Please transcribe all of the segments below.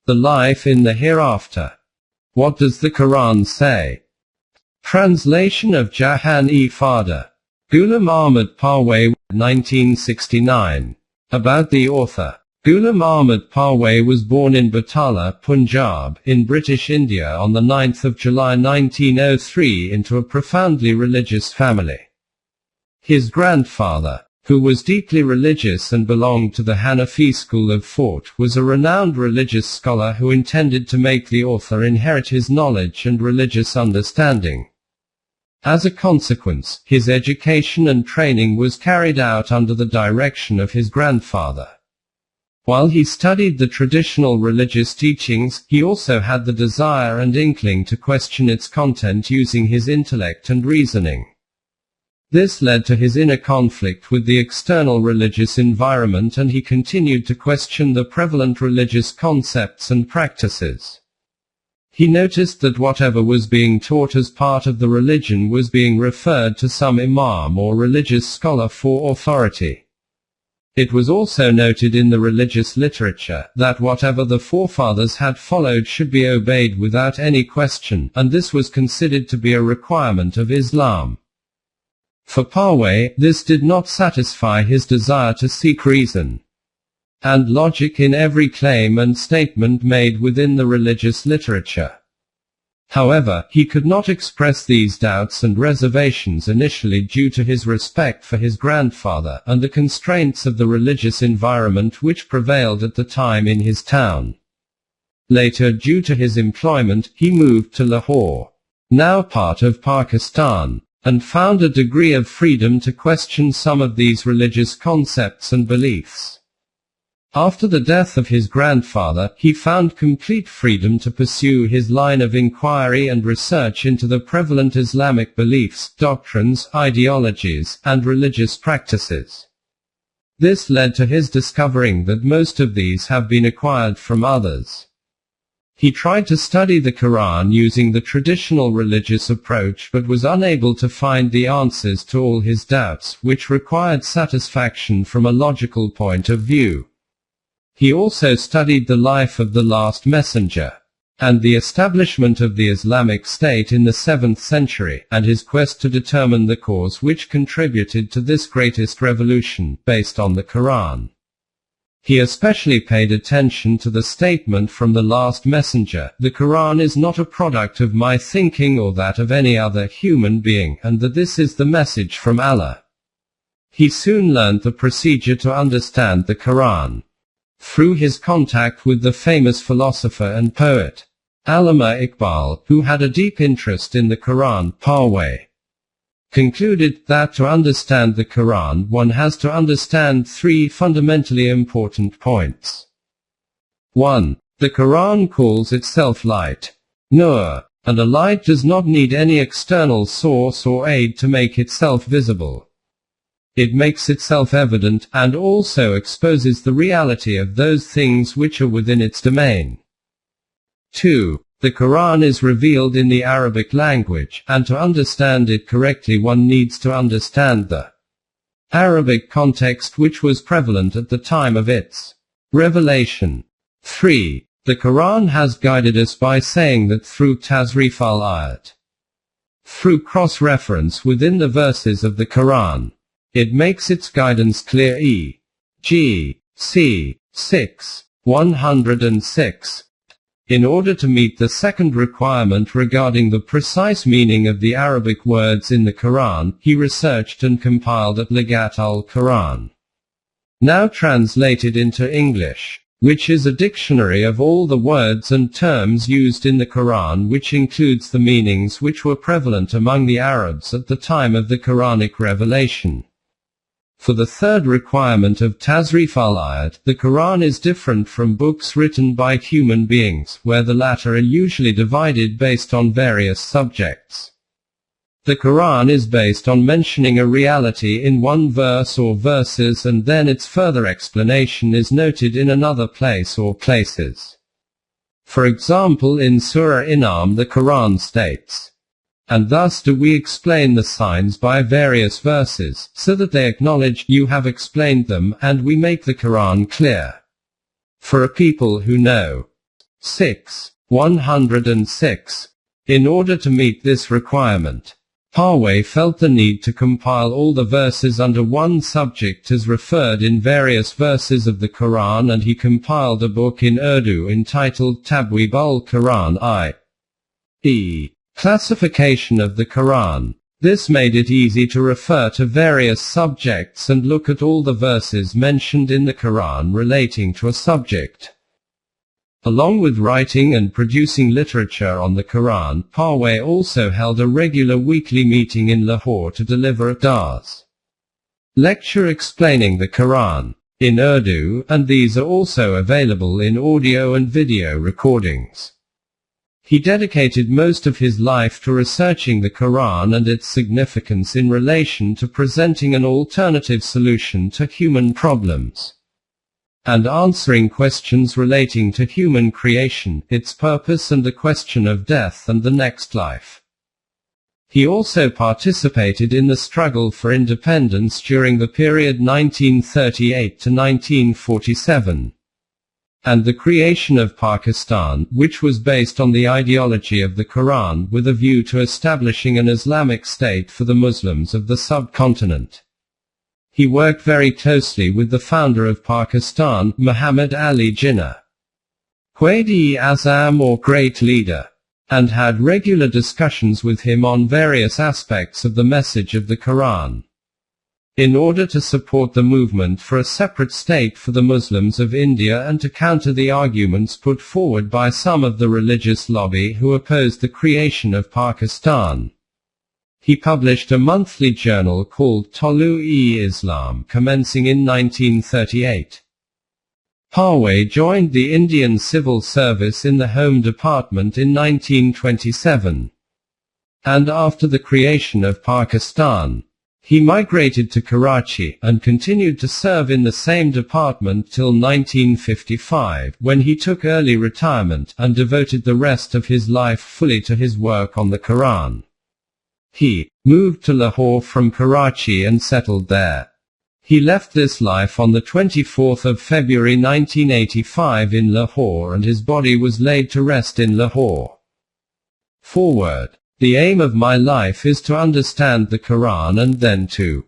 The life in the hereafter. What does the Quran say? Translation of Jahan-e-Fada. Ghulam Ahmad Parwez, 1969. About the author. Ghulam Ahmad Parwez was born in Batala, Punjab, in British India on the 9th of July 1903 into a profoundly religious family. His grandfather, who was deeply religious and belonged to the Hanafi school of thought, was a renowned religious scholar who intended to make the author inherit his knowledge and religious understanding. As a consequence, his education and training was carried out under the direction of his grandfather. While he studied the traditional religious teachings, he also had the desire and inkling to question its content using his intellect and reasoning. This led to his inner conflict with the external religious environment, and he continued to question the prevalent religious concepts and practices. He noticed that whatever was being taught as part of the religion was being referred to some imam or religious scholar for authority. It was also noted in the religious literature that whatever the forefathers had followed should be obeyed without any question, and this was considered to be a requirement of Islam. For Parwez, this did not satisfy his desire to seek reason and logic in every claim and statement made within the religious literature. However, he could not express these doubts and reservations initially due to his respect for his grandfather and the constraints of the religious environment which prevailed at the time in his town. Later, due to his employment, he moved to Lahore, now part of Pakistan, and found a degree of freedom to question some of these religious concepts and beliefs. After the death of his grandfather, he found complete freedom to pursue his line of inquiry and research into the prevalent Islamic beliefs, doctrines, ideologies, and religious practices. This led to his discovering that most of these have been acquired from others. He tried to study the Quran using the traditional religious approach but was unable to find the answers to all his doubts, which required satisfaction from a logical point of view. He also studied the life of the last messenger, and the establishment of the Islamic State in the 7th century, and his quest to determine the cause which contributed to this greatest revolution, based on the Quran. He especially paid attention to the statement from the last messenger, "The Quran is not a product of my thinking or that of any other human being, and that this is the message from Allah." He soon learned the procedure to understand the Quran through his contact with the famous philosopher and poet, Allama Iqbal, who had a deep interest in the Quran. Parwez concluded that to understand the Quran one has to understand three fundamentally important points. 1. The Quran calls itself light, Nur, and a light does not need any external source or aid to make itself visible. It makes itself evident, and also exposes the reality of those things which are within its domain. 2. The Quran is revealed in the Arabic language, and to understand it correctly one needs to understand the Arabic context which was prevalent at the time of its revelation. 3. The Quran has guided us by saying that through Tasrif al-Ayat, through cross-reference within the verses of the Quran, it makes its guidance clear. E.g. c. 6, 106. In order to meet the second requirement regarding the precise meaning of the Arabic words in the Quran, he researched and compiled At-Lagat al-Quran, now translated into English, which is a dictionary of all the words and terms used in the Quran, which includes the meanings which were prevalent among the Arabs at the time of the Quranic revelation. For the third requirement of Tasrif al-Ayat, the Quran is different from books written by human beings, where the latter are usually divided based on various subjects. The Quran is based on mentioning a reality in one verse or verses, and then its further explanation is noted in another place or places. For example, in Surah Inam the Quran states, "And thus do we explain the signs by various verses, so that they acknowledge you have explained them, and we make the Quran clear for a people who know." 6. 106. In order to meet this requirement, Parwez felt the need to compile all the verses under one subject as referred in various verses of the Quran, and he compiled a book in Urdu entitled Tabweeb ul-Quran, i.e., classification of the Quran. This made it easy to refer to various subjects and look at all the verses mentioned in the Quran relating to a subject. Along with writing and producing literature on the Quran, Parwez also held a regular weekly meeting in Lahore to deliver a Dars lecture explaining the Quran in Urdu, and these are also available in audio and video recordings. He dedicated most of his life to researching the Quran and its significance in relation to presenting an alternative solution to human problems, and answering questions relating to human creation, its purpose, and the question of death and the next life. He also participated in the struggle for independence during the period 1938 to 1947, and the creation of Pakistan, which was based on the ideology of the Quran with a view to establishing an Islamic state for the Muslims of the subcontinent. He worked very closely with the founder of Pakistan, Muhammad Ali Jinnah, Quaid-e-Azam, or Great Leader, and had regular discussions with him on various aspects of the message of the Quran, in order to support the movement for a separate state for the Muslims of India and to counter the arguments put forward by some of the religious lobby who opposed the creation of Pakistan. He published a monthly journal called Tolu-e-Islam commencing in 1938. Parwez joined the Indian Civil Service in the Home Department in 1927. And after the creation of Pakistan, he migrated to Karachi, and continued to serve in the same department till 1955, when he took early retirement, and devoted the rest of his life fully to his work on the Quran. He moved to Lahore from Karachi and settled there. He left this life on the 24th of February 1985 in Lahore, and his body was laid to rest in Lahore. Forward. The aim of my life is to understand the Quran and then to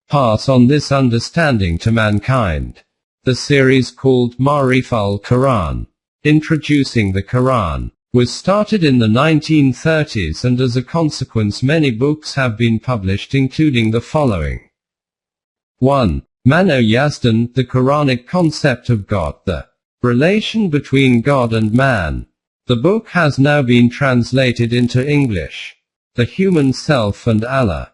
pass on this understanding to mankind. The series called Ma'arif al-Quran, Introducing the Quran, was started in the 1930s, and as a consequence many books have been published, including the following. 1. Mano Yazdan, The Quranic Concept of God, The Relation Between God and Man. The book has now been translated into English. The Human Self and Allah.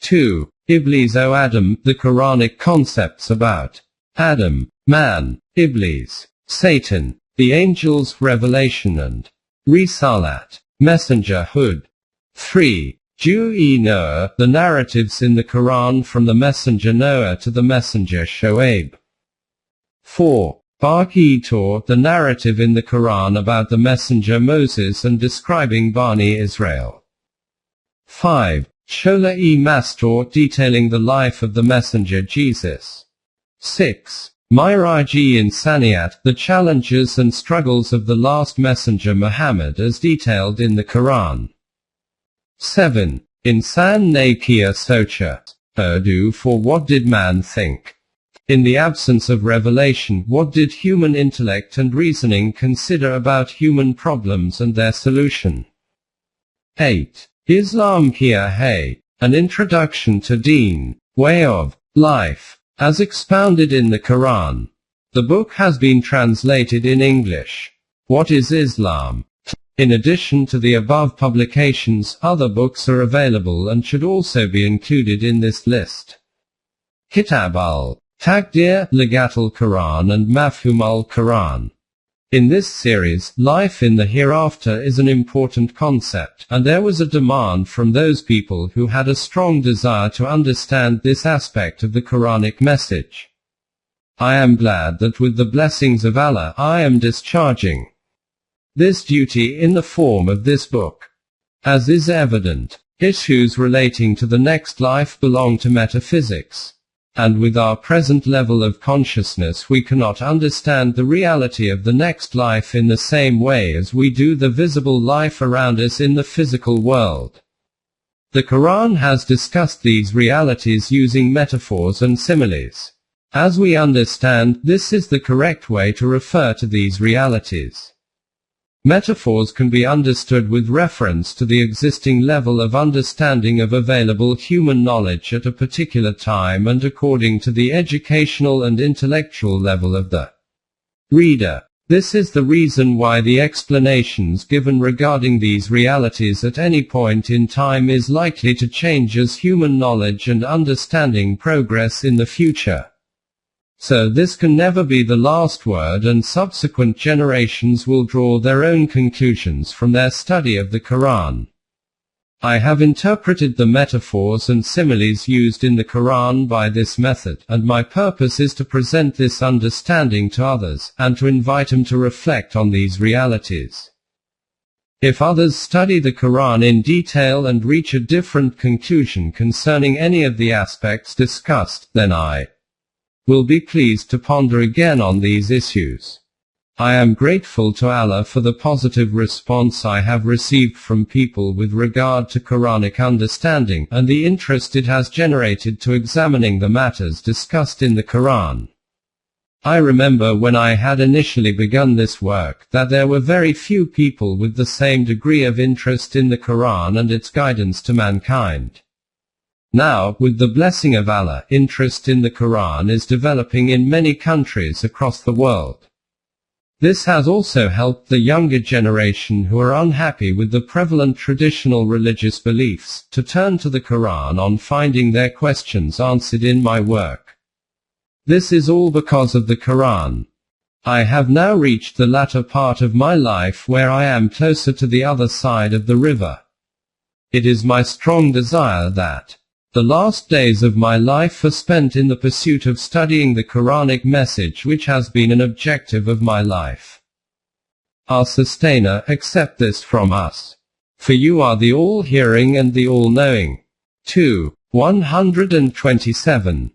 2. Iblis o Adam, The Quranic Concepts about Adam, Man, Iblis, Satan, the Angels, Revelation and Risalat, Messengerhood. 3. Noah, The Narratives in the Quran from the Messenger Noah to the Messenger Shoaib. 4. Baqi-Tor, The Narrative in the Quran about the Messenger Moses and describing Bani Israel. 5. Shola-e-Mastor, detailing the life of the Messenger Jesus. 6. Miraj-e-Insaniyat, The Challenges and Struggles of the Last Messenger Muhammad as detailed in the Quran. 7. Insan ne kiya socha, Urdu for What Did Man Think? In the absence of revelation, what did human intellect and reasoning consider about human problems and their solution? 8. Islam Kiya Hai, An Introduction to Deen, Way of Life, as expounded in the Quran. The book has been translated in English. What is Islam? In addition to the above publications, other books are available and should also be included in this list. Kitab al-Taqdir, Ligat al-Quran and Mafhum al-Quran. In this series, life in the hereafter is an important concept, and there was a demand from those people who had a strong desire to understand this aspect of the Quranic message. I am glad that with the blessings of Allah, I am discharging this duty in the form of this book. As is evident, issues relating to the next life belong to metaphysics. And with our present level of consciousness we cannot understand the reality of the next life in the same way as we do the visible life around us in the physical world. The Quran has discussed these realities using metaphors and similes. As we understand, this is the correct way to refer to these realities. Metaphors can be understood with reference to the existing level of understanding of available human knowledge at a particular time and according to the educational and intellectual level of the reader. This is the reason why the explanations given regarding these realities at any point in time is likely to change as human knowledge and understanding progress in the future. So this can never be the last word, and subsequent generations will draw their own conclusions from their study of the Quran. I have interpreted the metaphors and similes used in the Quran by this method, and my purpose is to present this understanding to others, and to invite them to reflect on these realities. If others study the Quran in detail and reach a different conclusion concerning any of the aspects discussed, then I will be pleased to ponder again on these issues. I am grateful to Allah for the positive response I have received from people with regard to Quranic understanding, and the interest it has generated to examining the matters discussed in the Quran. I remember when I had initially begun this work, that there were very few people with the same degree of interest in the Quran and its guidance to mankind. Now, with the blessing of Allah, interest in the Quran is developing in many countries across the world. This has also helped the younger generation who are unhappy with the prevalent traditional religious beliefs, to turn to the Quran on finding their questions answered in my work. This is all because of the Quran. I have now reached the latter part of my life where I am closer to the other side of the river. It is my strong desire that the last days of my life are spent in the pursuit of studying the Quranic message, which has been an objective of my life. Our Sustainer, accept this from us. For you are the all-hearing and the all-knowing. 2. 127.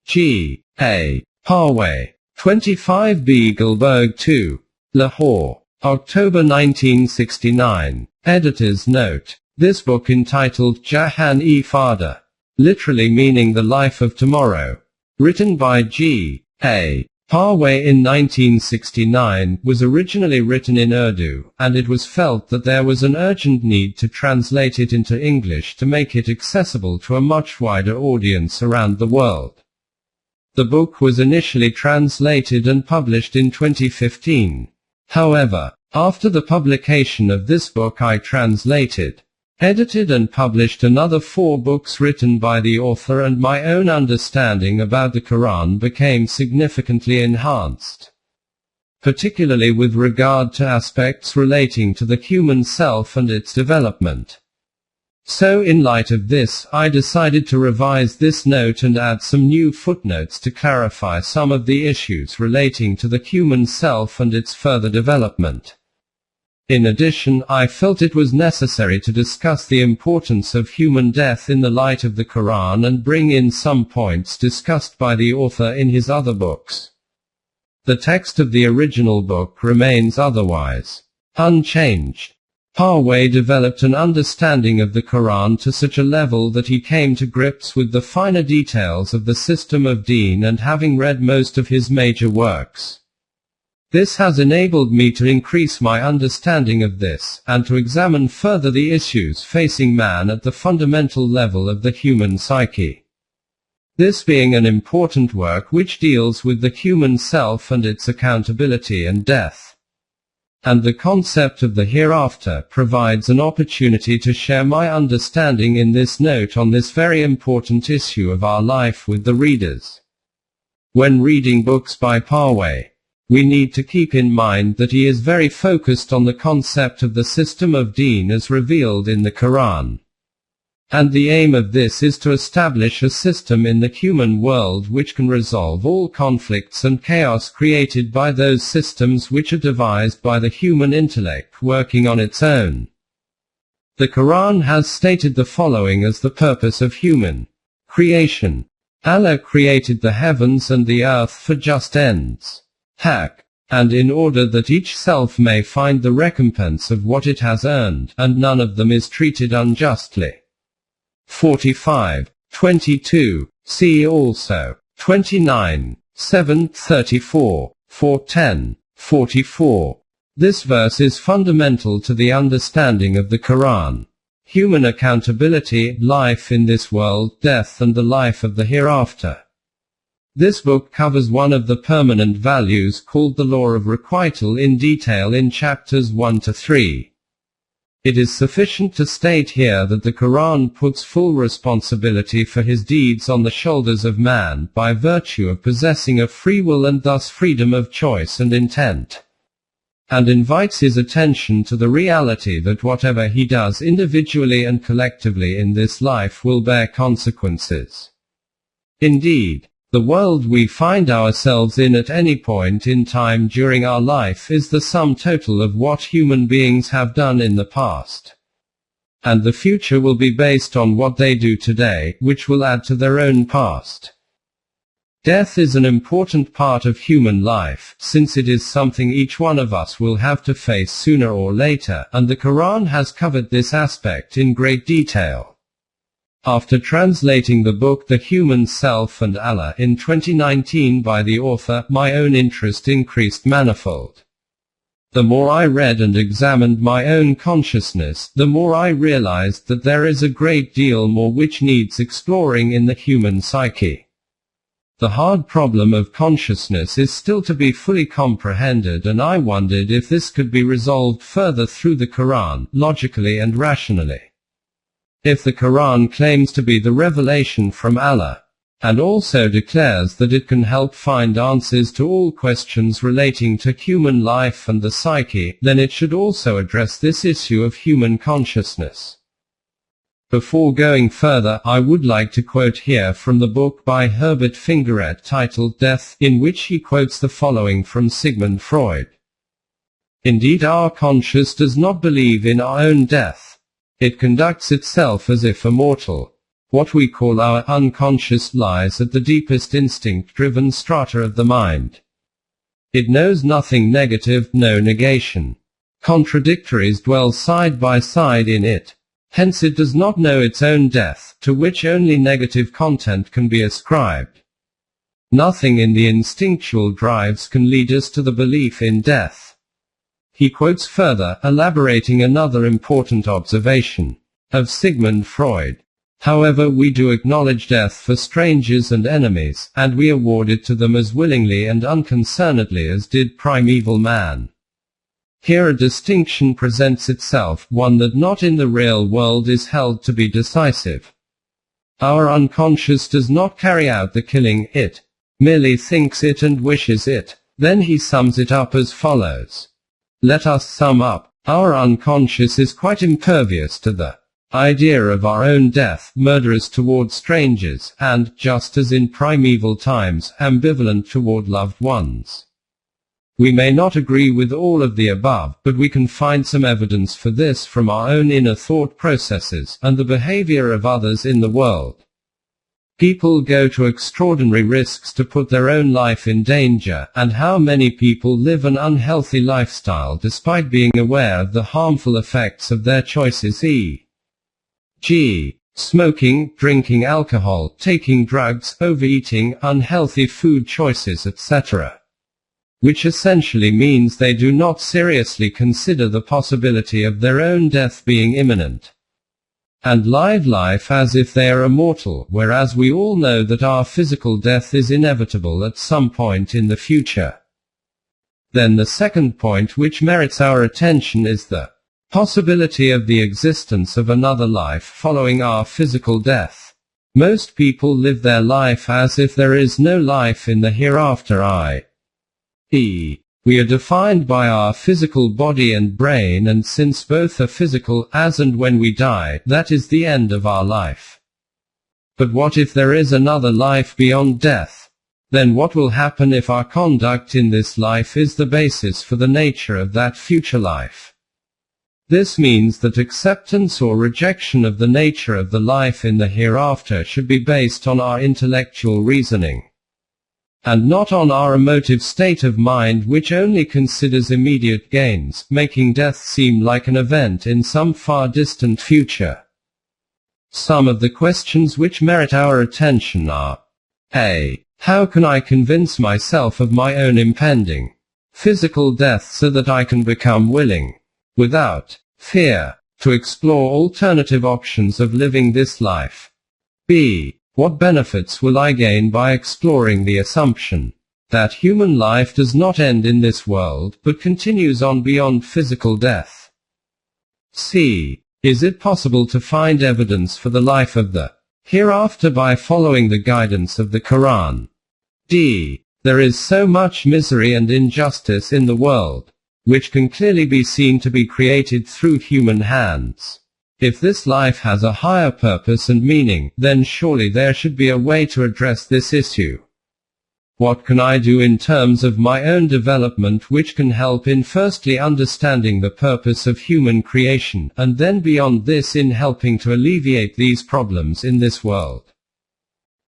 G. A. Parwez. 25B Gulberg 2. Lahore. October 1969. Editor's note. This book, entitled Jahan-e-Farda, literally meaning the life of tomorrow, written by G. A. Parwez in 1969, was originally written in Urdu, and it was felt that there was an urgent need to translate it into English to make it accessible to a much wider audience around the world. The book was initially translated and published in 2015. However, after the publication of this book I translated, edited and published another 4 books written by the author, and my own understanding about the Quran became significantly enhanced, particularly with regard to aspects relating to the human self and its development. So in light of this, I decided to revise this note and add some new footnotes to clarify some of the issues relating to the human self and its further development. In addition, I felt it was necessary to discuss the importance of human death in the light of the Quran and bring in some points discussed by the author in his other books. The text of the original book remains otherwise unchanged. Parwez developed an understanding of the Quran to such a level that he came to grips with the finer details of the system of Deen, and having read most of his major works, this has enabled me to increase my understanding of this, and to examine further the issues facing man at the fundamental level of the human psyche. This being an important work which deals with the human self and its accountability and death. And the concept of the hereafter provides an opportunity to share my understanding in this note on this very important issue of our life with the readers. When reading books by Parwez, we need to keep in mind that he is very focused on the concept of the system of Deen as revealed in the Quran. And the aim of this is to establish a system in the human world which can resolve all conflicts and chaos created by those systems which are devised by the human intellect working on its own. The Quran has stated the following as the purpose of human creation. Allah created the heavens and the earth for just ends. Haq. And in order that each self may find the recompense of what it has earned, and none of them is treated unjustly. 45. 22. See also. 29. 7. 34. 410. 44. This verse is fundamental to the understanding of the Quran. Human accountability, life in this world, death and the life of the hereafter. This book covers one of the permanent values called the law of requital in detail in chapters 1 to 3. It is sufficient to state here that the Quran puts full responsibility for his deeds on the shoulders of man by virtue of possessing a free will and thus freedom of choice and intent, and invites his attention to the reality that whatever he does individually and collectively in this life will bear consequences. Indeed, the world we find ourselves in at any point in time during our life is the sum total of what human beings have done in the past. And the future will be based on what they do today, which will add to their own past. Death is an important part of human life, since it is something each one of us will have to face sooner or later, and the Quran has covered this aspect in great detail. After translating the book The Human Self and Allah in 2019 by the author, my own interest increased manifold. The more I read and examined my own consciousness, the more I realized that there is a great deal more which needs exploring in the human psyche. The hard problem of consciousness is still to be fully comprehended, and I wondered if this could be resolved further through the Quran, logically and rationally. If the Quran claims to be the revelation from Allah, and also declares that it can help find answers to all questions relating to human life and the psyche, then it should also address this issue of human consciousness. Before going further, I would like to quote here from the book by Herbert Fingeret titled Death, in which he quotes the following from Sigmund Freud. Indeed, our conscious does not believe in our own death. It conducts itself as if immortal. What we call our unconscious lies at the deepest instinct-driven strata of the mind. It knows nothing negative, no negation. Contradictories dwell side by side in it. Hence it does not know its own death, to which only negative content can be ascribed. Nothing in the instinctual drives can lead us to the belief in death. He quotes further, elaborating another important observation of Sigmund Freud. However, we do acknowledge death for strangers and enemies, and we award it to them as willingly and unconcernedly as did primeval man. Here a distinction presents itself, one that not in the real world is held to be decisive. Our unconscious does not carry out the killing, it merely thinks it and wishes it. Then he sums it up as follows. Let us sum up. Our unconscious is quite impervious to the idea of our own death, murderous toward strangers, and, just as in primeval times, ambivalent toward loved ones. We may not agree with all of the above, but we can find some evidence for this from our own inner thought processes, and the behavior of others in the world. People go to extraordinary risks to put their own life in danger, and how many people live an unhealthy lifestyle despite being aware of the harmful effects of their choices, e.g., smoking, drinking alcohol, taking drugs, overeating, unhealthy food choices, etc. Which essentially means they do not seriously consider the possibility of their own death being imminent, and live life as if they are immortal, whereas we all know that our physical death is inevitable at some point in the future. Then the second point which merits our attention is the possibility of the existence of another life following our physical death. Most people live their life as if there is no life in the hereafter, i.e., we are defined by our physical body and brain, and since both are physical, as and when we die, that is the end of our life. But what if there is another life beyond death? Then what will happen if our conduct in this life is the basis for the nature of that future life? This means that acceptance or rejection of the nature of the life in the hereafter should be based on our intellectual reasoning, and not on our emotive state of mind, which only considers immediate gains, making death seem like an event in some far distant future. Some of the questions which merit our attention are: A. How can I convince myself of my own impending physical death so that I can become willing, without fear, to explore alternative options of living this life? B. What benefits will I gain by exploring the assumption that human life does not end in this world, but continues on beyond physical death? C. Is it possible to find evidence for the life of the hereafter by following the guidance of the Quran? D. There is so much misery and injustice in the world, which can clearly be seen to be created through human hands. If this life has a higher purpose and meaning, then surely there should be a way to address this issue. What can I do in terms of my own development which can help in firstly understanding the purpose of human creation, and then beyond this in helping to alleviate these problems in this world?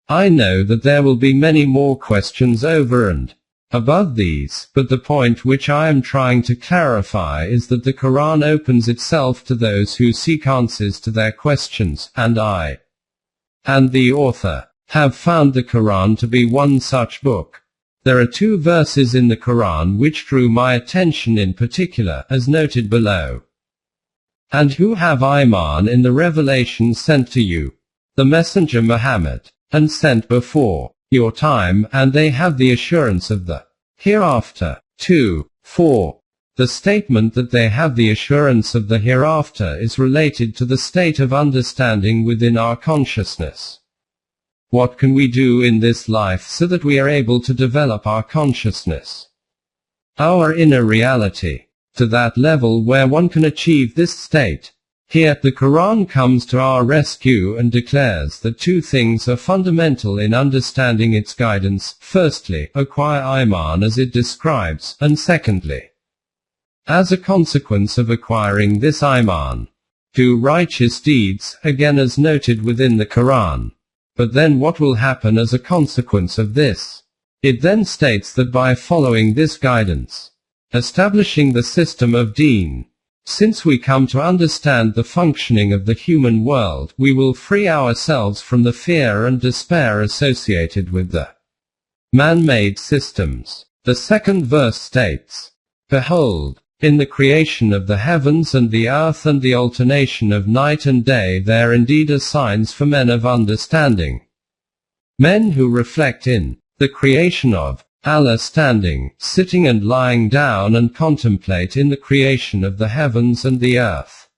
I know that there will be many more questions over and above these, but the point which I am trying to clarify is that the Quran opens itself to those who seek answers to their questions, and I, and the author, have found the Quran to be one such book. There are 2 verses in the Quran which drew my attention in particular, as noted below. And who have Iman in the revelation sent to you, the Messenger Muhammad, and sent before your time, and they have the assurance of the hereafter. 2. 4. The statement that they have the assurance of the hereafter is related to the state of understanding within our consciousness. What can we do in this life so that we are able to develop our consciousness, our inner reality, to that level where one can achieve this state? Here, the Quran comes to our rescue and declares that 2 things are fundamental in understanding its guidance. Firstly, acquire Iman as it describes, and secondly, as a consequence of acquiring this Iman, do righteous deeds, again as noted within the Quran. But then what will happen as a consequence of this? It then states that by following this guidance, establishing the system of deen, since we come to understand the functioning of the human world, we will free ourselves from the fear and despair associated with the man-made systems. The 2nd verse states, Behold, in the creation of the heavens and the earth and the alternation of night and day there indeed are signs for men of understanding. Men who reflect in the creation of Allah, standing, sitting and lying down, and contemplate in the creation of the heavens and the earth.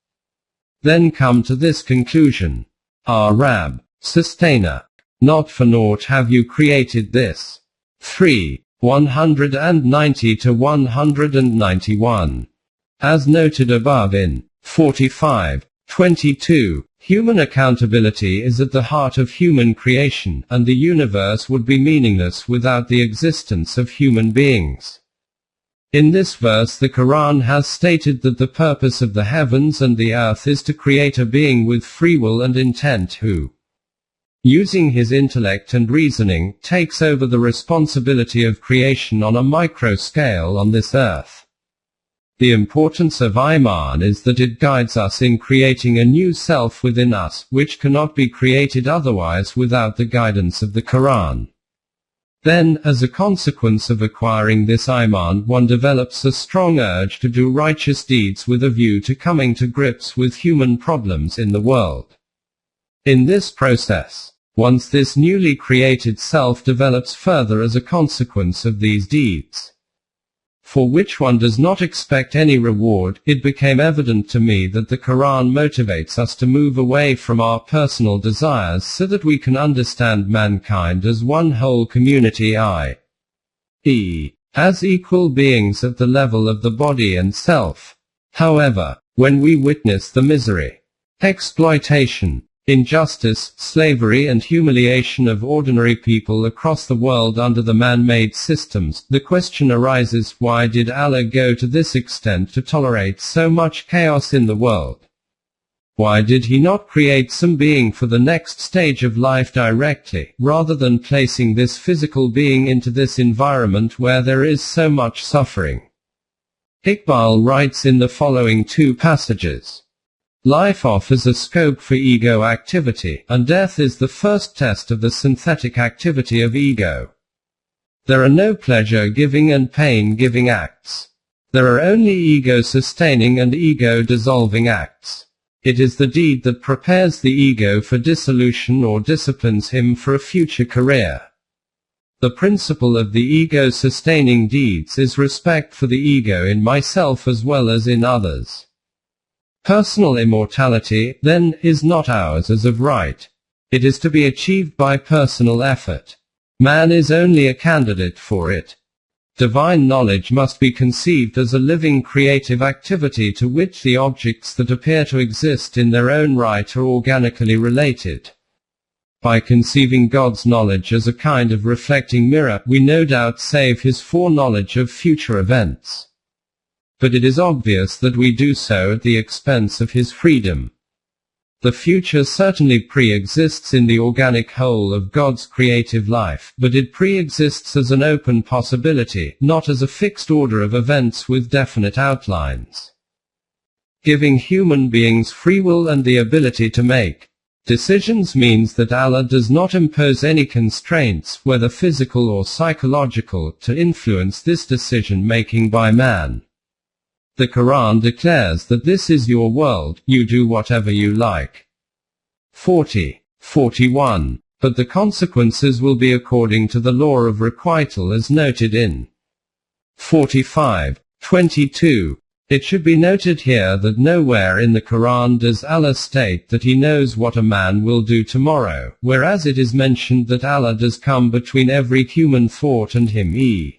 Then come to this conclusion: Our Rab, Sustainer, not for naught have you created this. 3. 190 to 191. As noted above in 45:22, human accountability is at the heart of human creation, and the universe would be meaningless without the existence of human beings. In this verse the Quran has stated that the purpose of the heavens and the earth is to create a being with free will and intent who, using his intellect and reasoning, takes over the responsibility of creation on a micro scale on this earth. The importance of Iman is that it guides us in creating a new self within us, which cannot be created otherwise without the guidance of the Quran. Then, as a consequence of acquiring this Iman, one develops a strong urge to do righteous deeds with a view to coming to grips with human problems in the world. In this process, once this newly created self develops further as a consequence of these deeds, for which one does not expect any reward, it became evident to me that the Quran motivates us to move away from our personal desires so that we can understand mankind as one whole community, i.e., as equal beings at the level of the body and self. However, when we witness the misery, exploitation, injustice, slavery and humiliation of ordinary people across the world under the man-made systems, the question arises, why did Allah go to this extent to tolerate so much chaos in the world? Why did he not create some being for the next stage of life directly, rather than placing this physical being into this environment where there is so much suffering? Iqbal writes in the following two passages. Life offers a scope for ego activity, and death is the first test of the synthetic activity of ego. There are no pleasure-giving and pain-giving acts. There are only ego-sustaining and ego-dissolving acts. It is the deed that prepares the ego for dissolution or disciplines him for a future career. The principle of the ego-sustaining deeds is respect for the ego in myself as well as in others. Personal immortality, then, is not ours as of right. It is to be achieved by personal effort. Man is only a candidate for it. Divine knowledge must be conceived as a living creative activity to which the objects that appear to exist in their own right are organically related. By conceiving God's knowledge as a kind of reflecting mirror, we no doubt save his foreknowledge of future events. But it is obvious that we do so at the expense of his freedom. The future certainly pre-exists in the organic whole of God's creative life, but it pre-exists as an open possibility, not as a fixed order of events with definite outlines. Giving human beings free will and the ability to make decisions means that Allah does not impose any constraints, whether physical or psychological, to influence this decision-making by man. The Quran declares that this is your world, you do whatever you like. 40:41. But the consequences will be according to the law of requital as noted in 45:22. It should be noted here that nowhere in the Quran does Allah state that he knows what a man will do tomorrow, whereas it is mentioned that Allah does come between every human thought and him. E.g.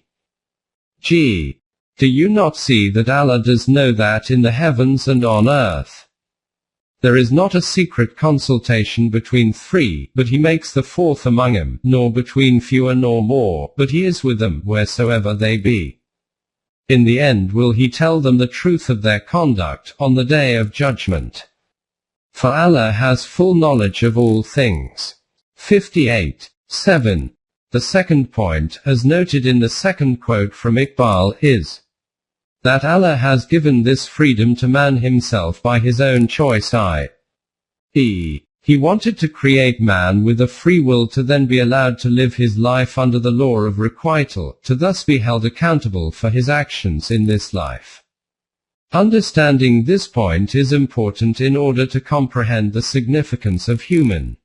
Do you not see that Allah does know that in the heavens and on earth? There is not a secret consultation between three, but he makes the fourth among them, nor between fewer nor more, but he is with them, wheresoever they be. In the end will he tell them the truth of their conduct, on the day of judgment. For Allah has full knowledge of all things. 58:7. The second point, as noted in the second quote from Iqbal, is that Allah has given this freedom to man himself by his own choice, i.e., he wanted to create man with a free will to then be allowed to live his life under the law of requital, to thus be held accountable for his actions in this life. Understanding this point is important in order to comprehend the significance of human,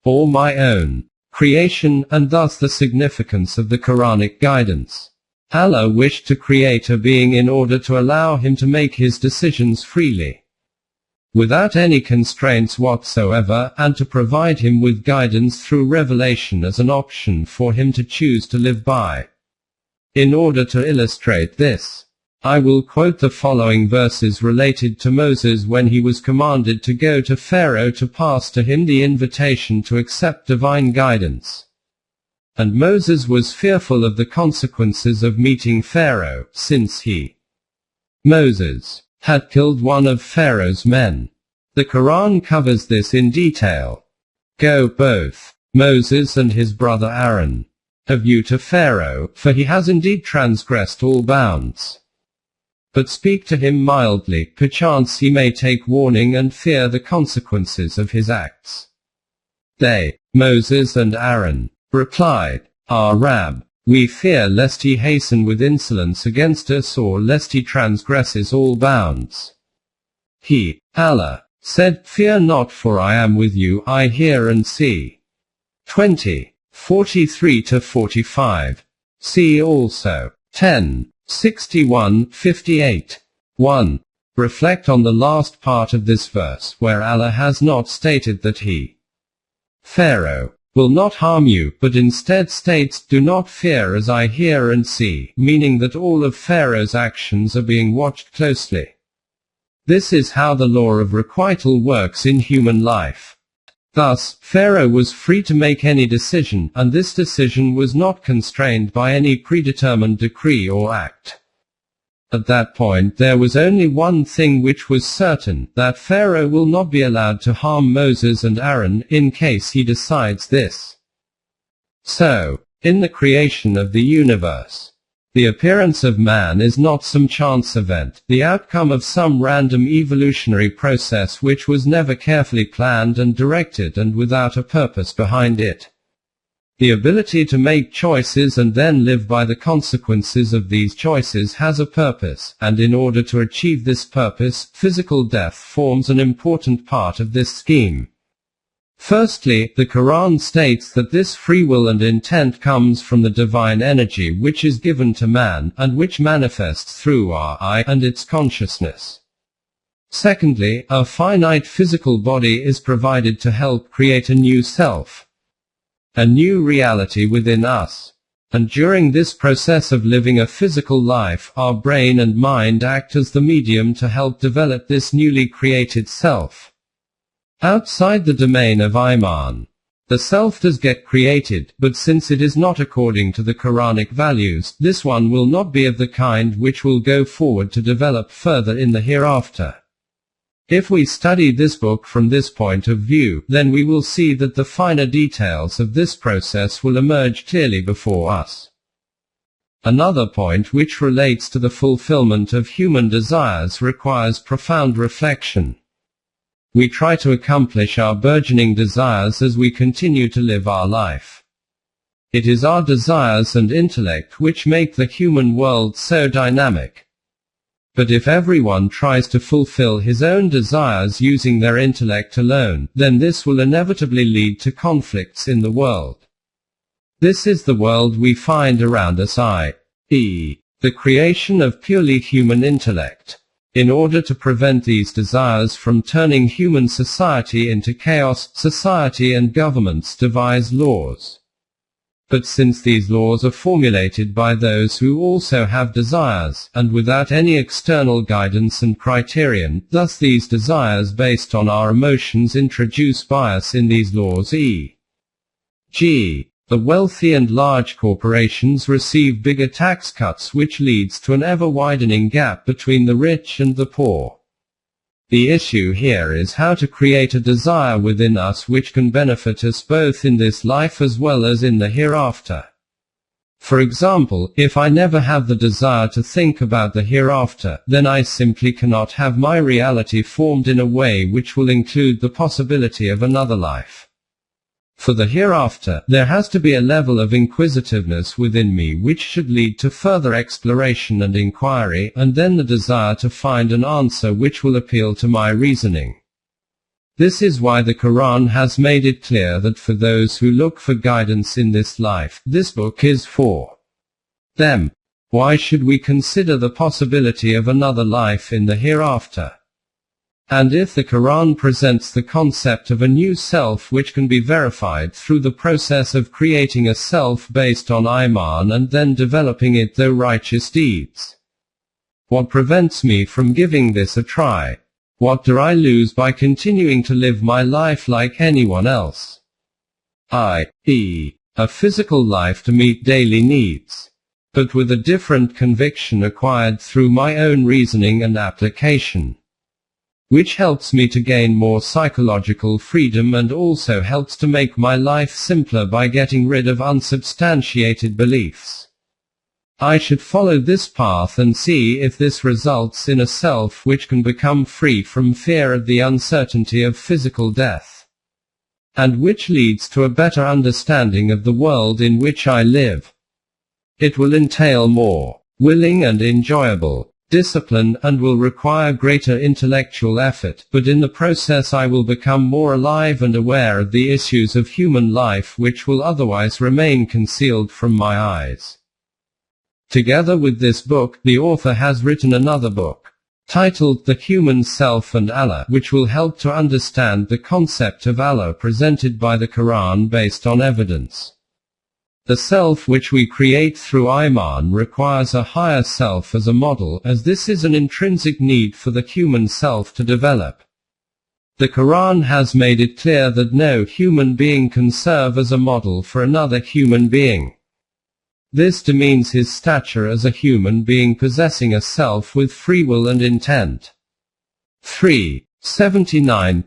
or my own, creation, and thus the significance of the Quranic guidance. Allah wished to create a being in order to allow him to make his decisions freely, without any constraints whatsoever, and to provide him with guidance through revelation as an option for him to choose to live by. In order to illustrate this, I will quote the following verses related to Moses when he was commanded to go to Pharaoh to pass to him the invitation to accept divine guidance. And Moses was fearful of the consequences of meeting Pharaoh, since he, Moses, had killed one of Pharaoh's men. The Quran covers this in detail. Go both Moses and his brother Aaron of you to Pharaoh, for he has indeed transgressed all bounds. But speak to him mildly, perchance he may take warning and fear the consequences of his acts. They, Moses and Aaron, replied, Our Rab, we fear lest he hasten with insolence against us or lest he transgresses all bounds. He, Allah, said, Fear not, for I am with you, I hear and see. 20:43-45. See also 10:61-58. 1. Reflect on the last part of this verse where Allah has not stated that he, Pharaoh, will not harm you, but instead states, Do not fear as I hear and see, meaning that all of Pharaoh's actions are being watched closely. This is how the law of requital works in human life. Thus, Pharaoh was free to make any decision, and this decision was not constrained by any predetermined decree or act. At that point there was only one thing which was certain, that Pharaoh will not be allowed to harm Moses and Aaron, in case he decides this. So, in the creation of the universe, the appearance of man is not some chance event, the outcome of some random evolutionary process which was never carefully planned and directed and without a purpose behind it. The ability to make choices and then live by the consequences of these choices has a purpose, and in order to achieve this purpose, physical death forms an important part of this scheme. Firstly, the Quran states that this free will and intent comes from the divine energy which is given to man, and which manifests through our I and its consciousness. Secondly, a finite physical body is provided to help create a new self, a new reality within us. And during this process of living a physical life, our brain and mind act as the medium to help develop this newly created self. Outside the domain of Iman, the self does get created, but since it is not according to the Quranic values, this one will not be of the kind which will go forward to develop further in the hereafter. If we study this book from this point of view, then we will see that the finer details of this process will emerge clearly before us. Another point which relates to the fulfillment of human desires requires profound reflection. We try to accomplish our burgeoning desires as we continue to live our life. It is our desires and intellect which make the human world so dynamic. But if everyone tries to fulfill his own desires using their intellect alone, then this will inevitably lead to conflicts in the world. This is the world we find around us, i.e., the creation of purely human intellect. In order to prevent these desires from turning human society into chaos, society and governments devise laws. But since these laws are formulated by those who also have desires, and without any external guidance and criterion, thus these desires based on our emotions introduce bias in these laws, e.g., the wealthy and large corporations receive bigger tax cuts, which leads to an ever-widening gap between the rich and the poor. The issue here is how to create a desire within us which can benefit us both in this life as well as in the hereafter. For example, if I never have the desire to think about the hereafter, then I simply cannot have my reality formed in a way which will include the possibility of another life. For the hereafter, there has to be a level of inquisitiveness within me which should lead to further exploration and inquiry, and then the desire to find an answer which will appeal to my reasoning. This is why the Quran has made it clear that for those who look for guidance in this life, this book is for them. Why should we consider the possibility of another life in the hereafter? And if the Quran presents the concept of a new self which can be verified through the process of creating a self based on Iman and then developing it through righteous deeds, what prevents me from giving this a try? What do I lose by continuing to live my life like anyone else? I.e., a physical life to meet daily needs, but with a different conviction acquired through my own reasoning and application, which helps me to gain more psychological freedom and also helps to make my life simpler by getting rid of unsubstantiated beliefs. I should follow this path and see if this results in a self which can become free from fear of the uncertainty of physical death, and which leads to a better understanding of the world in which I live. It will entail more willing and enjoyable discipline, and will require greater intellectual effort, but in the process I will become more alive and aware of the issues of human life which will otherwise remain concealed from my eyes. Together with this book, the author has written another book, titled The Human Self and Allah, which will help to understand the concept of Allah presented by the Quran based on evidence. The self which we create through Iman requires a higher self as a model, as this is an intrinsic need for the human self to develop. The Quran has made it clear that no human being can serve as a model for another human being. This demeans his stature as a human being possessing a self with free will and intent. 379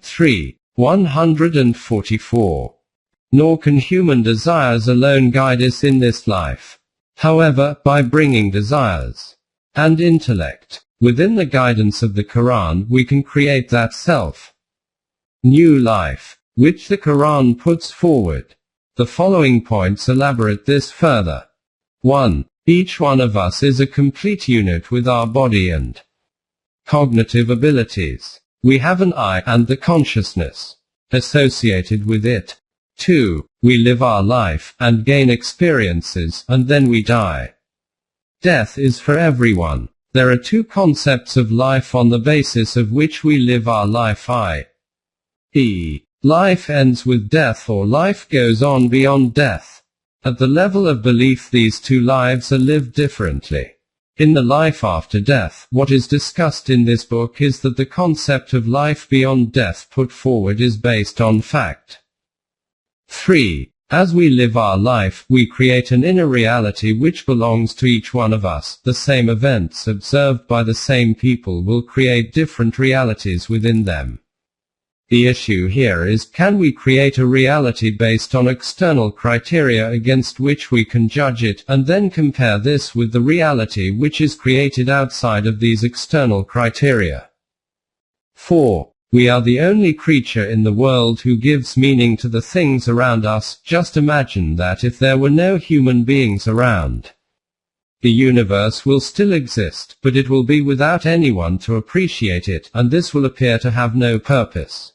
144. Nor can human desires alone guide us in this life. However, by bringing desires and intellect within the guidance of the Quran, we can create that self new life, which the Quran puts forward. The following points elaborate this further. 1. Each one of us is a complete unit with our body and cognitive abilities. We have an I and the consciousness associated with it. 2. We live our life and gain experiences, and then we die. Death is for everyone. There are two concepts of life on the basis of which we live our life, i.e., life ends with death or life goes on beyond death. At the level of belief, these two lives are lived differently. In the life after death, what is discussed in this book is that the concept of life beyond death put forward is based on fact. 3. As we live our life, we create an inner reality which belongs to each one of us. The same events observed by the same people will create different realities within them. The issue here is, can we create a reality based on external criteria against which we can judge it, and then compare this with the reality which is created outside of these external criteria? 4. We are the only creature in the world who gives meaning to the things around us. Just imagine that if there were no human beings around, the universe will still exist, but it will be without anyone to appreciate it, and this will appear to have no purpose.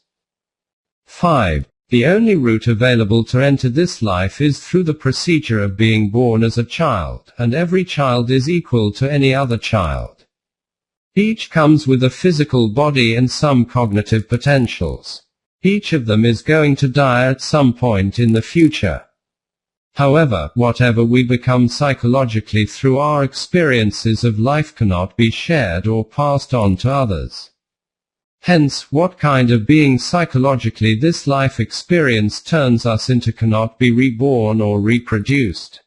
5. The only route available to enter this life is through the procedure of being born as a child, and every child is equal to any other child. Each comes with a physical body and some cognitive potentials. Each of them is going to die at some point in the future. However, whatever we become psychologically through our experiences of life cannot be shared or passed on to others. Hence, what kind of being psychologically this life experience turns us into cannot be reborn or reproduced.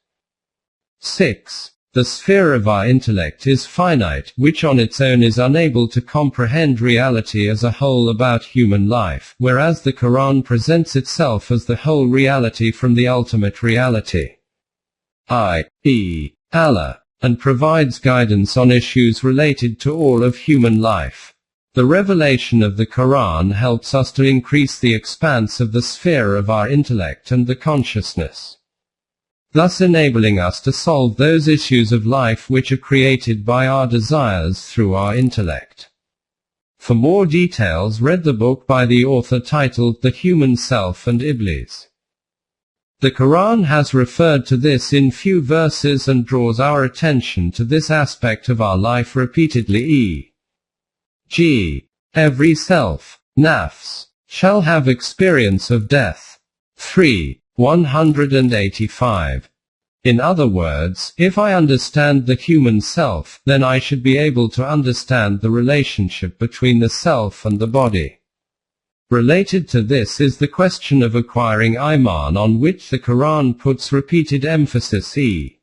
6. The sphere of our intellect is finite, which on its own is unable to comprehend reality as a whole about human life, whereas the Quran presents itself as the whole reality from the ultimate reality, i.e., Allah, and provides guidance on issues related to all of human life. The revelation of the Quran helps us to increase the expanse of the sphere of our intellect and the consciousness, thus enabling us to solve those issues of life which are created by our desires through our intellect. For more details, read the book by the author titled The Human Self and Iblis. The Quran has referred to this in few verses and draws our attention to this aspect of our life repeatedly, e.g., every self, nafs, shall have experience of death. 185. In other words, if I understand the human self, then I should be able to understand the relationship between the self and the body. Related to this is the question of acquiring Iman, on which the Quran puts repeated emphasis, e.g.,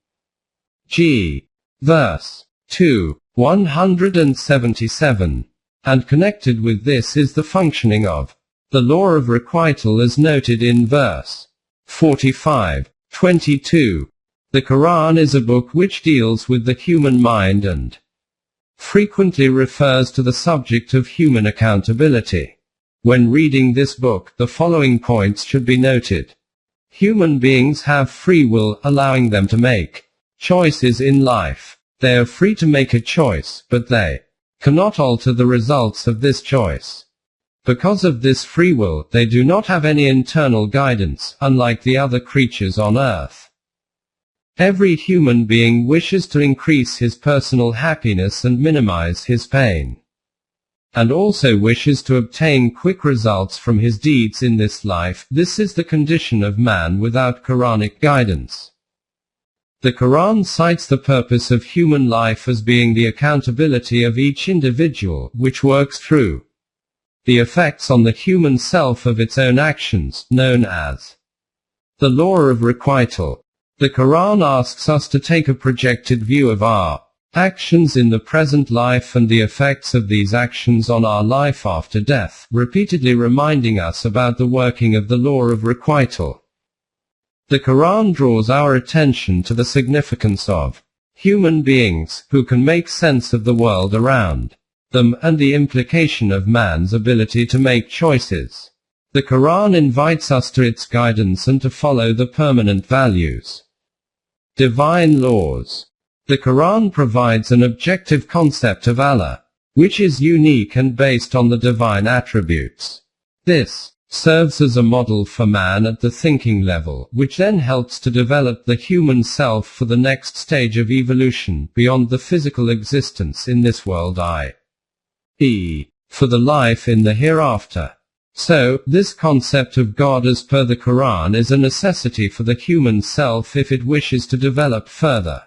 verse 2, 177. And connected with this is the functioning of the law of requital as noted in verse 45:22. The Quran is a book which deals with the human mind and frequently refers to the subject of human accountability. When reading this book, the following points should be noted. Human beings have free will, allowing them to make choices in life. They are free to make a choice, but they cannot alter the results of this choice. Because of this free will, they do not have any internal guidance, unlike the other creatures on earth. Every human being wishes to increase his personal happiness and minimize his pain, and also wishes to obtain quick results from his deeds in this life. This is the condition of man without Quranic guidance. The Quran cites the purpose of human life as being the accountability of each individual, which works through the effects on the human self of its own actions, known as the law of requital. The Quran asks us to take a projected view of our actions in the present life and the effects of these actions on our life after death, repeatedly reminding us about the working of the law of requital. The Quran draws our attention to the significance of human beings, who can make sense of the world around them, and the implication of man's ability to make choices. The Quran invites us to its guidance and to follow the permanent values. Divine laws. The Quran provides an objective concept of Allah, which is unique and based on the divine attributes. This serves as a model for man at the thinking level, which then helps to develop the human self for the next stage of evolution, beyond the physical existence in this world, i.e., for the life in the hereafter. So, this concept of God as per the Quran is a necessity for the human self if it wishes to develop further.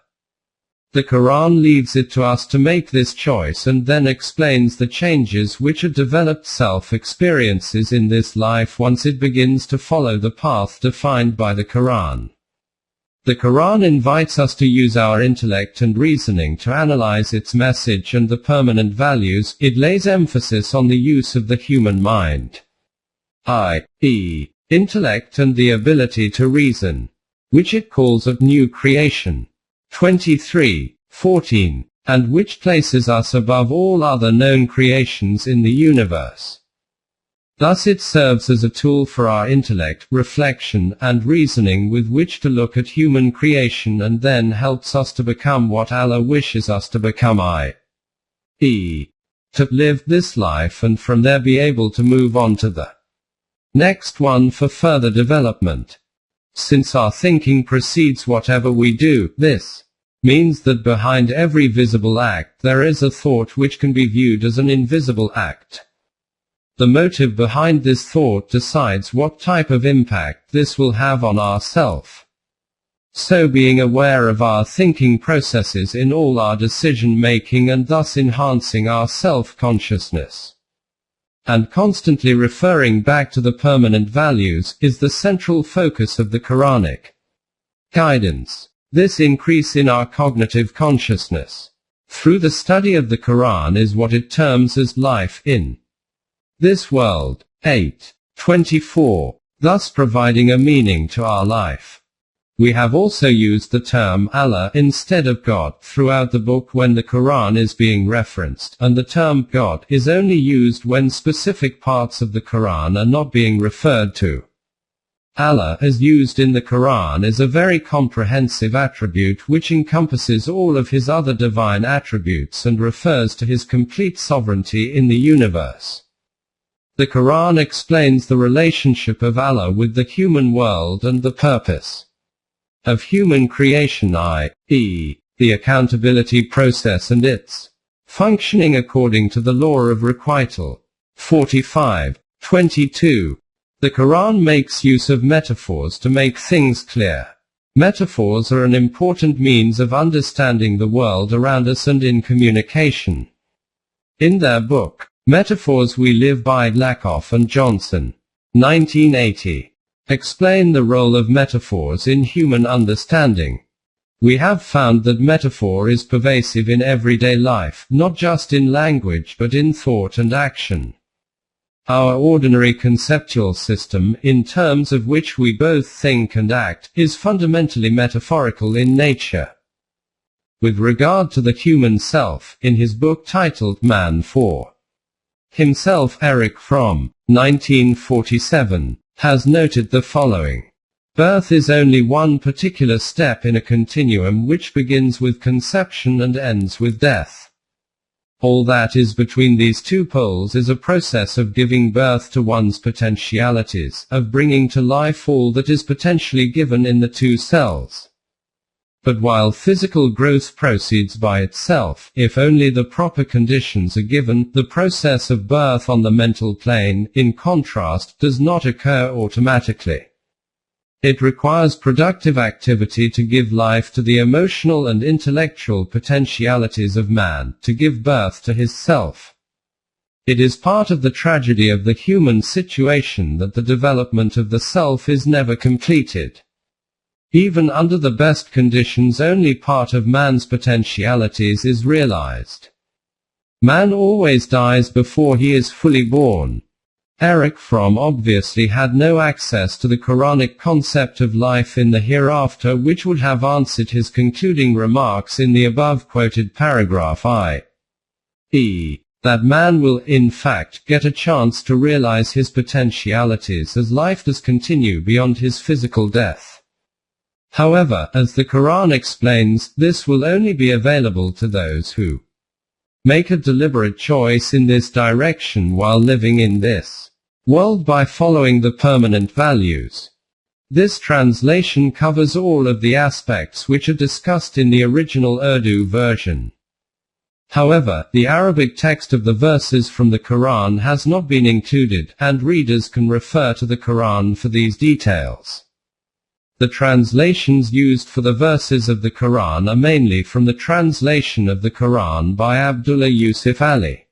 The Quran leaves it to us to make this choice and then explains the changes which a developed self experiences in this life once it begins to follow the path defined by the Quran. The Quran invites us to use our intellect and reasoning to analyze its message and the permanent values. It lays emphasis on the use of the human mind, i.e., intellect and the ability to reason, which it calls a new creation. 23:14, and which places us above all other known creations in the universe. Thus it serves as a tool for our intellect, reflection, and reasoning with which to look at human creation, and then helps us to become what Allah wishes us to become, i.e., to live this life and from there be able to move on to the next one for further development. Since our thinking precedes whatever we do, this means that behind every visible act there is a thought which can be viewed as an invisible act. The motive behind this thought decides what type of impact this will have on ourself. So being aware of our thinking processes in all our decision making and thus enhancing our self-consciousness, and constantly referring back to the permanent values, is the central focus of the Quranic guidance. This increase in our cognitive consciousness through the study of the Quran is what it terms as life in this world. 8:24, thus providing a meaning to our life. We have also used the term Allah instead of God throughout the book when the Quran is being referenced, and the term God is only used when specific parts of the Quran are not being referred to. Allah as used in the Quran is a very comprehensive attribute which encompasses all of his other divine attributes and refers to his complete sovereignty in the universe. The Quran explains the relationship of Allah with the human world and the purpose of human creation, i.e., the accountability process and its functioning according to the law of requital. 45:22. The Quran makes use of metaphors to make things clear. Metaphors are an important means of understanding the world around us and in communication. In their book, Metaphors We Live By, Lakoff and Johnson, 1980, explain the role of metaphors in human understanding. We have found that metaphor is pervasive in everyday life, not just in language but in thought and action. Our ordinary conceptual system, in terms of which we both think and act, is fundamentally metaphorical in nature. With regard to the human self, in his book titled Man for Himself, Eric Fromm, 1947, has noted the following. Birth is only one particular step in a continuum which begins with conception and ends with death. All that is between these two poles is a process of giving birth to one's potentialities, of bringing to life all that is potentially given in the two cells. But while physical growth proceeds by itself, if only the proper conditions are given, the process of birth on the mental plane, in contrast, does not occur automatically. It requires productive activity to give life to the emotional and intellectual potentialities of man, to give birth to his self. It is part of the tragedy of the human situation that the development of the self is never completed. Even under the best conditions, only part of man's potentialities is realized. Man always dies before he is fully born. Erich Fromm obviously had no access to the Quranic concept of life in the hereafter, which would have answered his concluding remarks in the above quoted paragraph, i.e., that man will in fact get a chance to realize his potentialities as life does continue beyond his physical death. However, as the Quran explains, this will only be available to those who make a deliberate choice in this direction while living in this world by following the permanent values. This translation covers all of the aspects which are discussed in the original Urdu version. However, the Arabic text of the verses from the Quran has not been included, and readers can refer to the Quran for these details. The translations used for the verses of the Quran are mainly from the translation of the Quran by Abdullah Yusuf Ali,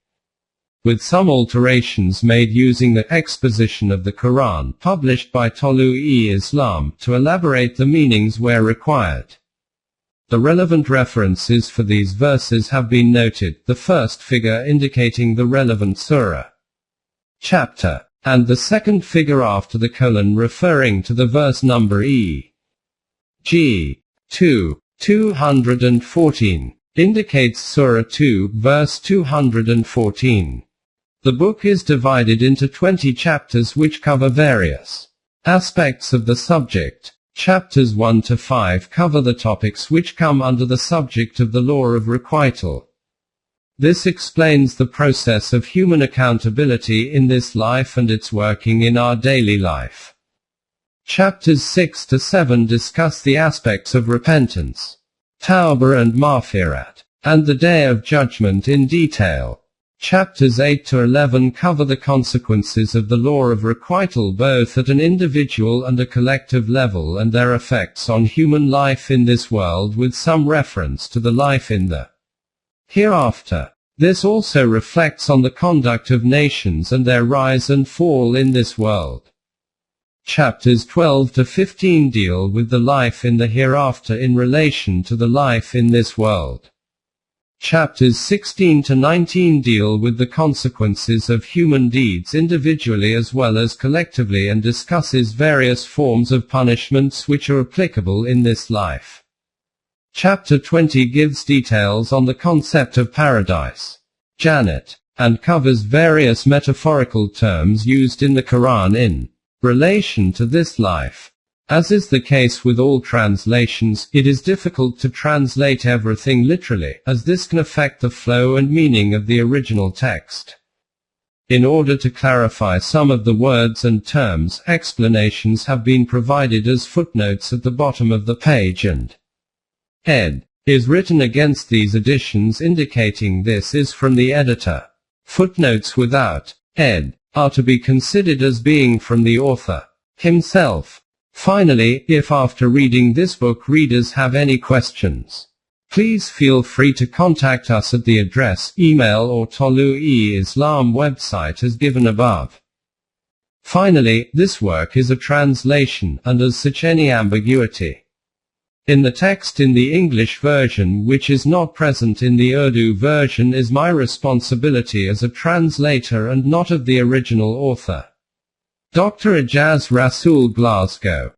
with some alterations made using the exposition of the Quran published by Tolu-e-Islam to elaborate the meanings where required. The relevant references for these verses have been noted, the first figure indicating the relevant surah, chapter, and the second figure after the colon referring to the verse number e.g. 214 indicates Surah 2, verse 214. The book is divided into 20 chapters which cover various aspects of the subject. Chapters 1 to 5 cover the topics which come under the subject of the law of requital. This explains the process of human accountability in this life and its working in our daily life. Chapters 6 to 7 discuss the aspects of repentance, tawbah and maghfirat, and the Day of Judgment in detail. Chapters 8 to 11 cover the consequences of the law of requital both at an individual and a collective level and their effects on human life in this world, with some reference to the life in the hereafter. This also reflects on the conduct of nations and their rise and fall in this world. Chapters 12 to 15 deal with the life in the hereafter in relation to the life in this world. Chapters 16 to 19 deal with the consequences of human deeds individually as well as collectively and discusses various forms of punishments which are applicable in this life. Chapter 20 gives details on the concept of paradise, Jannat, and covers various metaphorical terms used in the Quran in relation to this life. As is the case with all translations, it is difficult to translate everything literally, as this can affect the flow and meaning of the original text. In order to clarify some of the words and terms, explanations have been provided as footnotes at the bottom of the page, and ed. is written against these additions indicating this is from the editor. Footnotes without ed. are to be considered as being from the author himself. Finally, if after reading this book readers have any questions, please feel free to contact us at the address, email or Tolu-e-Islam website as given above. Finally, this work is a translation, and as such any ambiguity in the text in the English version which is not present in the Urdu version is my responsibility as a translator and not of the original author. Dr. Ijaz Rasool, Glasgow.